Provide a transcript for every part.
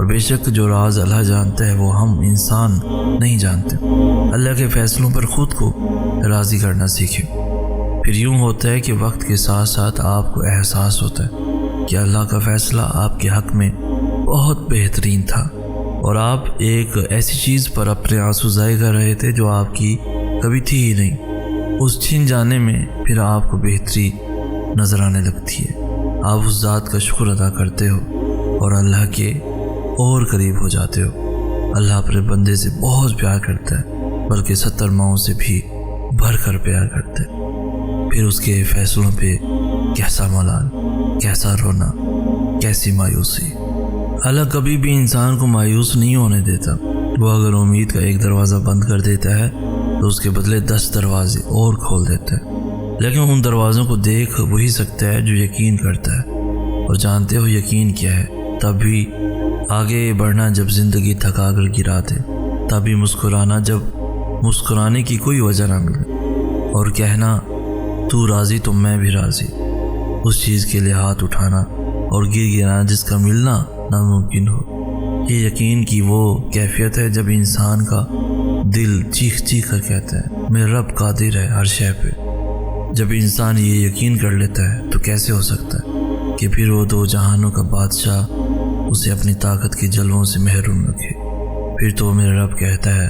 بے شک جو راز اللہ جانتا ہے وہ ہم انسان نہیں جانتے۔ اللہ کے فیصلوں پر خود کو راضی کرنا سیکھیں۔ پھر یوں ہوتا ہے کہ وقت کے ساتھ ساتھ آپ کو احساس ہوتا ہے کہ اللہ کا فیصلہ آپ کے حق میں بہت بہترین تھا، اور آپ ایک ایسی چیز پر اپنے آنسو ضائع کر رہے تھے جو آپ کی کبھی تھی ہی نہیں۔ اس چھن جانے میں پھر آپ کو بہتری نظر آنے لگتی ہے۔ آپ اس ذات کا شکر ادا کرتے ہو اور اللہ کے اور قریب ہو جاتے ہو۔ اللہ اپنے بندے سے بہت پیار کرتا ہے، بلکہ 70 ماؤں سے بھی بھر کر پیار کرتا ہے۔ پھر اس کے فیصلوں پہ کیسا ملال، کیسا رونا، کیسی مایوسی۔ اللہ کبھی بھی انسان کو مایوس نہیں ہونے دیتا۔ وہ اگر امید کا ایک دروازہ بند کر دیتا ہے تو اس کے بدلے 10 دروازے اور کھول دیتا ہے۔ لیکن ان دروازوں کو دیکھ وہی سکتا ہے جو یقین کرتا ہے، اور جانتے ہو یقین کیا ہے۔ تب بھی آگے بڑھنا جب زندگی تھکا کر گرا دے، تب بھی مسکرانا جب مسکرانے کی کوئی وجہ نہ ملے، اور کہنا تو راضی تو میں بھی راضی۔ اس چیز کے لیے ہاتھ اٹھانا اور گر گرانا جس کا ملنا ناممکن ہو۔ یہ یقین کی وہ کیفیت ہے جب انسان کا دل چیخ چیخ کر کہتا ہے میرا رب قادر ہے ہر شے پہ۔ جب انسان یہ یقین کر لیتا ہے تو کیسے ہو سکتا ہے کہ پھر وہ 2 جہانوں کا بادشاہ اسے اپنی طاقت کے جلووں سے محروم رکھے۔ پھر تو میرا رب کہتا ہے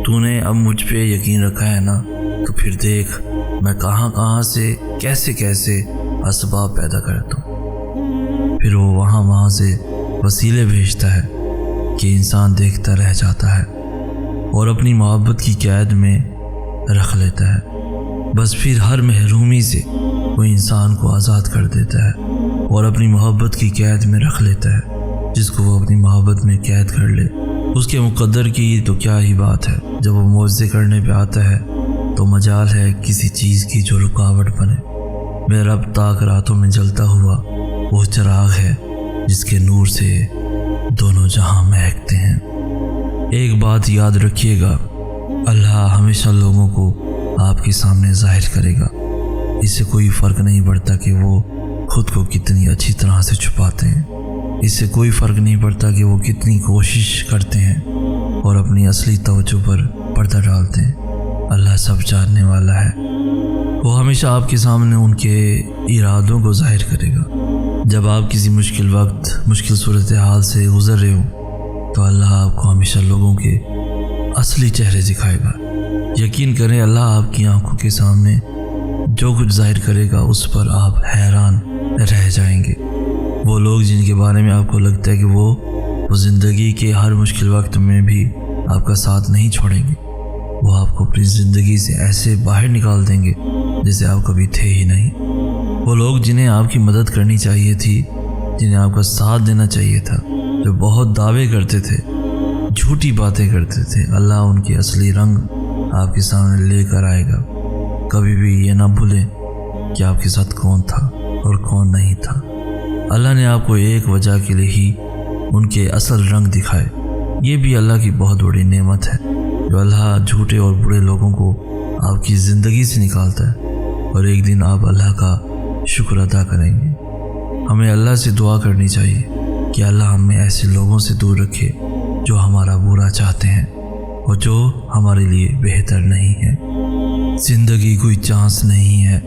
تو نے اب مجھ پہ یقین رکھا ہے نا، تو پھر دیکھ میں کہاں کہاں سے کیسے کیسے اسباب پیدا کرتا ہوں۔ پھر وہ وہاں سے وسیلے بھیجتا ہے کہ انسان دیکھتا رہ جاتا ہے اور اپنی محبت کی قید میں رکھ لیتا ہے۔ بس پھر ہر محرومی سے وہ انسان کو آزاد کر دیتا ہے اور اپنی محبت کی قید میں رکھ لیتا ہے۔ جس کو وہ اپنی محبت میں قید کر لے اس کے مقدر کی تو کیا ہی بات ہے۔ جب وہ معجزے کرنے پہ آتا ہے تو مجال ہے کسی چیز کی جو رکاوٹ بنے۔ میرا رب تاک راتوں میں جلتا ہوا وہ چراغ ہے جس کے نور سے دونوں جہاں مہکتے ہیں۔ ایک بات یاد رکھیے گا، اللہ ہمیشہ لوگوں کو آپ کے سامنے ظاہر کرے گا۔ اس سے کوئی فرق نہیں پڑتا کہ وہ خود کو کتنی اچھی طرح سے چھپاتے ہیں، اس سے کوئی فرق نہیں پڑتا کہ وہ کتنی کوشش کرتے ہیں اور اپنی اصلی توجہ پر پردہ ڈالتے ہیں۔ اللہ سب جاننے والا ہے۔ وہ ہمیشہ آپ کے سامنے ان کے ارادوں کو ظاہر کرے گا۔ جب آپ کسی مشکل وقت، مشکل صورتحال سے گزر رہے ہوں تو اللہ آپ کو ہمیشہ لوگوں کے اصلی چہرے دکھائے گا۔ یقین کریں اللہ آپ کی آنکھوں کے سامنے جو کچھ ظاہر کرے گا اس پر آپ حیران رہ جائیں گے۔ وہ لوگ جن کے بارے میں آپ کو لگتا ہے کہ وہ زندگی کے ہر مشکل وقت میں بھی آپ کا ساتھ نہیں چھوڑیں گے، وہ آپ کو اپنی زندگی سے ایسے باہر نکال دیں گے جیسے آپ کبھی تھے ہی نہیں۔ وہ لوگ جنہیں آپ کی مدد کرنی چاہیے تھی، جنہیں آپ کا ساتھ دینا چاہیے تھا، جو بہت دعوے کرتے تھے، جھوٹی باتیں کرتے تھے، اللہ ان کے اصلی رنگ آپ کے سامنے لے کر آئے گا۔ کبھی بھی یہ نہ بھولیں کہ آپ کے ساتھ کون تھا اور کون نہیں تھا۔ اللہ نے آپ کو ایک وجہ کے لیے ہی ان کے اصل رنگ دکھائے۔ یہ بھی اللہ کی بہت بڑی نعمت ہے جو اللہ جھوٹے اور برے لوگوں کو آپ کی زندگی سے نکالتا ہے، اور ایک دن آپ اللہ کا شکر ادا کریں گے۔ ہمیں اللہ سے دعا کرنی چاہیے کہ اللہ ہمیں ایسے لوگوں سے دور رکھے جو ہمارا برا چاہتے ہیں اور جو ہمارے لیے بہتر نہیں ہے۔ زندگی کوئی چانس نہیں ہے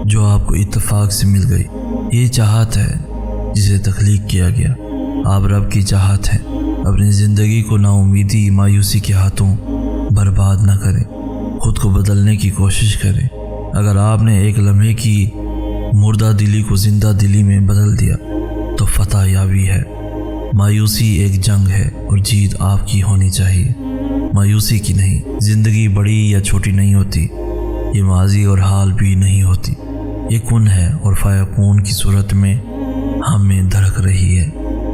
جو آپ کو اتفاق سے مل گئی، یہ چاہت ہے جسے تخلیق کیا گیا۔ آپ رب کی چاہت ہیں۔ اپنی زندگی کو نا امیدی، مایوسی کے ہاتھوں برباد نہ کریں، خود کو بدلنے کی کوشش کریں۔ اگر آپ نے ایک لمحے کی مردہ دلی کو زندہ دلی میں بدل دیا تو فتح یابی ہے۔ مایوسی ایک جنگ ہے اور جیت آپ کی ہونی چاہیے، مایوسی کی نہیں۔ زندگی بڑی یا چھوٹی نہیں ہوتی، یہ ماضی اور حال بھی نہیں ہوتی، یہ کن ہے اور فیکون کی صورت میں ہمیں دھڑک رہی ہے۔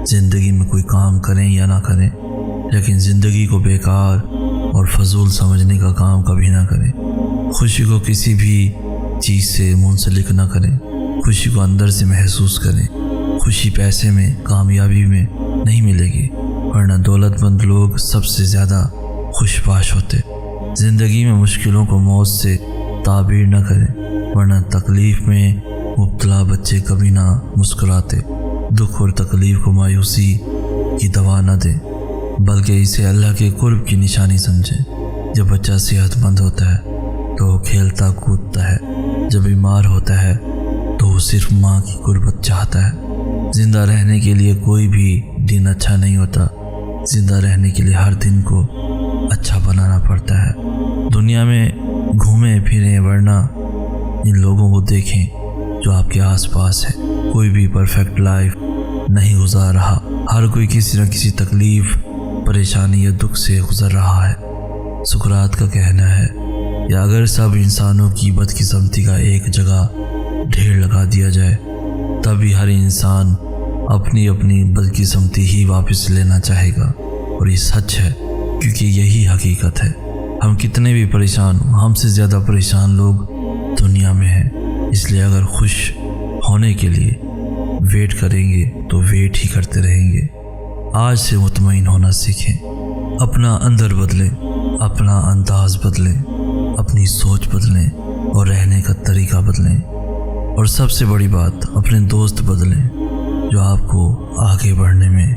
زندگی میں کوئی کام کریں یا نہ کریں، لیکن زندگی کو بیکار اور فضول سمجھنے کا کام کبھی نہ کریں۔ خوشی کو کسی بھی چیز سے منسلک نہ کریں، خوشی کو اندر سے محسوس کریں۔ خوشی پیسے میں، کامیابی میں نہیں ملے گی، ورنہ دولت مند لوگ سب سے زیادہ خوش باش ہوتے۔ زندگی میں مشکلوں کو موت سے تعبیر نہ کریں، ورنہ تکلیف میں مبتلا بچے کبھی نہ مسکراتے۔ دکھ اور تکلیف کو مایوسی کی دوا نہ دیں، بلکہ اسے اللہ کے قرب کی نشانی سمجھیں۔ جب بچہ صحت مند ہوتا ہے تو وہ کھیلتا کودتا ہے، جب بیمار ہوتا ہے تو وہ صرف ماں کی قربت چاہتا ہے۔ زندہ رہنے کے لیے کوئی بھی دن اچھا نہیں ہوتا، زندہ رہنے کے لیے ہر دن کو اچھا بنانا پڑتا ہے۔ دنیا میں گھومیں پھریں، ورنہ ان لوگوں کو دیکھیں جو آپ کے آس پاس ہے۔ کوئی بھی پرفیکٹ لائف نہیں گزار رہا، ہر کوئی کسی نہ کسی تکلیف، پریشانی یا دکھ سے گزر رہا ہے۔ سقراط کا کہنا ہے کہ اگر سب انسانوں کی بدقسمتی کا ایک جگہ ڈھیر لگا دیا جائے تب بھی ہر انسان اپنی اپنی بدقسمتی ہی واپس لینا چاہے گا، اور یہ سچ ہے کیونکہ یہی حقیقت ہے۔ ہم کتنے بھی پریشان ہوں، ہم سے زیادہ پریشان لوگ دنیا میں ہیں۔ اس لیے اگر خوش ہونے کے لیے ویٹ کریں گے تو ویٹ ہی کرتے رہیں گے۔ آج سے مطمئن ہونا سیکھیں، اپنا اندر بدلیں، اپنا انداز بدلیں، اپنی سوچ بدلیں اور رہنے کا طریقہ بدلیں، اور سب سے بڑی بات اپنے دوست بدلیں جو آپ کو آگے بڑھنے میں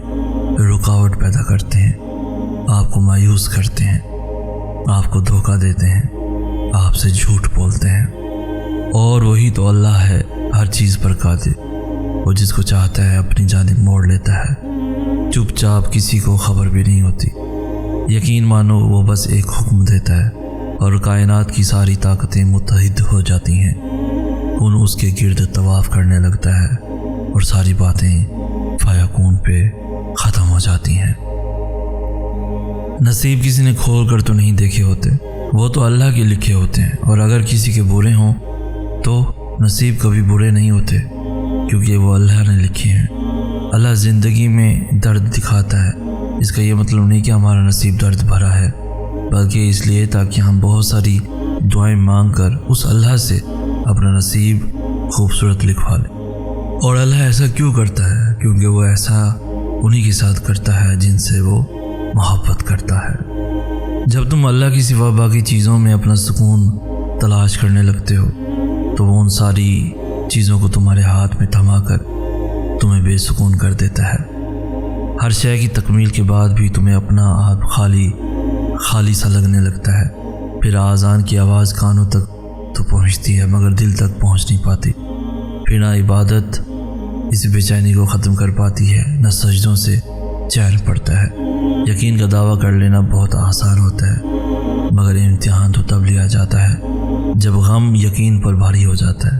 رکاوٹ پیدا کرتے ہیں، آپ کو مایوس کرتے ہیں، آپ کو دھوکہ دیتے ہیں، آپ سے جھوٹ بولتے ہیں۔ اور وہی تو اللہ ہے، ہر چیز پر قادر، وہ جس کو چاہتا ہے اپنی جانب موڑ لیتا ہے۔ چپ چاپ کسی کو خبر بھی نہیں ہوتی، یقین مانو وہ بس ایک حکم دیتا ہے اور کائنات کی ساری طاقتیں متحد ہو جاتی ہیں، کون اس کے گرد طواف کرنے لگتا ہے اور ساری باتیں فیکون پہ ختم ہو جاتی ہیں۔ نصیب کسی نے کھول کر تو نہیں دیکھے ہوتے، وہ تو اللہ کے لکھے ہوتے ہیں، اور اگر کسی کے برے ہوں تو نصیب کبھی برے نہیں ہوتے کیونکہ وہ اللہ نے لکھے ہیں۔ اللہ زندگی میں درد دکھاتا ہے، اس کا یہ مطلب نہیں کہ ہمارا نصیب درد بھرا ہے، بلکہ اس لیے تاکہ ہم بہت ساری دعائیں مانگ کر اس اللہ سے اپنا نصیب خوبصورت لکھوا لیں۔ اور اللہ ایسا کیوں کرتا ہے؟ کیونکہ وہ ایسا انہی کے ساتھ کرتا ہے جن سے وہ محبت کرتا ہے۔ جب تم اللہ کی سوا باقی چیزوں میں اپنا سکون تلاش کرنے لگتے ہو تو وہ ان ساری چیزوں کو تمہارے ہاتھ میں تھما کر تمہیں بے سکون کر دیتا ہے۔ ہر شے کی تکمیل کے بعد بھی تمہیں اپنا آپ خالی سا لگنے لگتا ہے۔ پھر آذان کی آواز کانوں تک تو پہنچتی ہے مگر دل تک پہنچ نہیں پاتی۔ پھر نہ عبادت اس بے چینی کو ختم کر پاتی ہے، نہ سجدوں سے چین پڑتا ہے۔ یقین کا دعویٰ کر لینا بہت آسان ہوتا ہے، مگر امتحان تو تب لیا جاتا ہے جب غم یقین پر بھاری ہو جاتا ہے۔